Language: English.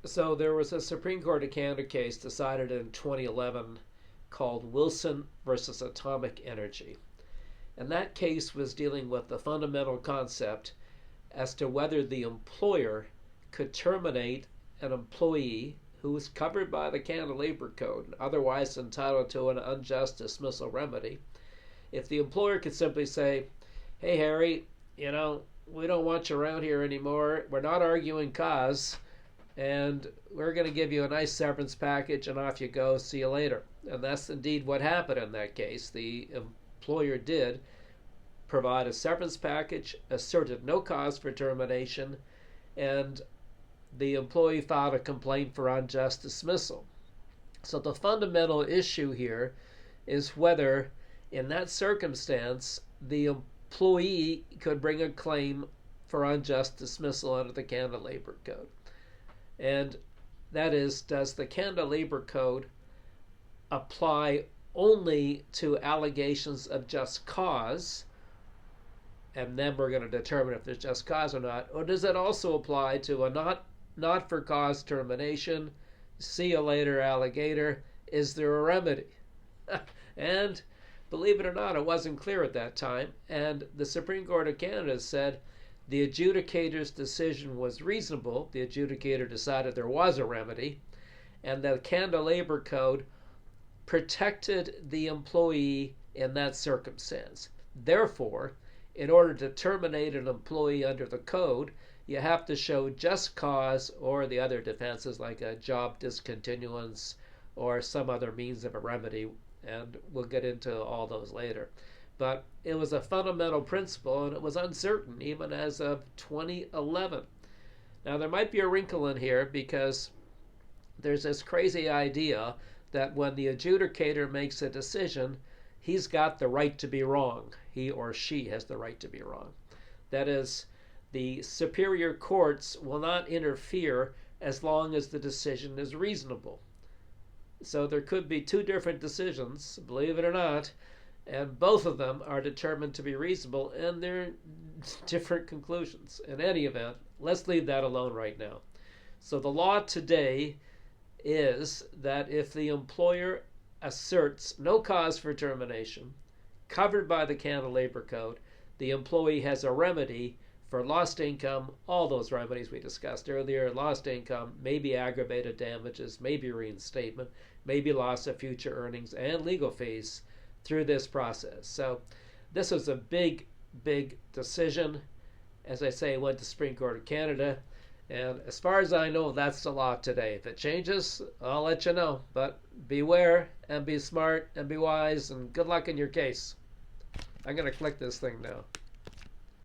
So there was a Supreme Court of Canada case decided in 2011 called Wilson versus Atomic Energy. And that case was dealing with the fundamental concept as to whether the employer could terminate an employee who was covered by the Canada Labor Code and otherwise entitled to an unjust dismissal remedy. If the employer could simply say, hey, Harry, we don't want you around here anymore. We're not arguing cause, and we're going to give you a nice severance package, and off you go. See you later. And that's indeed what happened in that case. The employer did provide a severance package, asserted no cause for termination, and the employee filed a complaint for unjust dismissal. So the fundamental issue here is whether, in that circumstance, the employee could bring a claim for unjust dismissal under the Canada Labor Code. And that is, does the Canada Labor Code apply only to allegations of just cause, and then we're going to determine if there's just cause or not, or does it also apply to a not for cause termination? See you later, alligator. Is there a remedy? And believe it or not, it wasn't clear at that time, and the Supreme Court of Canada said the adjudicator's decision was reasonable. The adjudicator decided there was a remedy, and the Canada Labor Code protected the employee in that circumstance. Therefore, in order to terminate an employee under the code, you have to show just cause or the other defenses like a job discontinuance or some other means of a remedy, and we'll get into all those later. But it was a fundamental principle, and it was uncertain even as of 2011. Now, there might be a wrinkle in here because there's this crazy idea that when the adjudicator makes a decision, he's got the right to be wrong. He or she has the right to be wrong. That is, the superior courts will not interfere as long as the decision is reasonable. So there could be two different decisions, believe it or not, and both of them are determined to be reasonable, and they're different conclusions. In any event, let's leave that alone right now. So the law today is that if the employer asserts no cause for termination, covered by the Canada Labor Code, the employee has a remedy for lost income, all those remedies we discussed earlier, lost income, maybe aggravated damages, maybe reinstatement, maybe loss of future earnings, and legal fees through this process. So this was a big, big decision. As I say, it went to Supreme Court of Canada. And as far as I know, that's the law today. If it changes, I'll let you know. But beware and be smart and be wise, and good luck in your case. I'm going to click this thing now.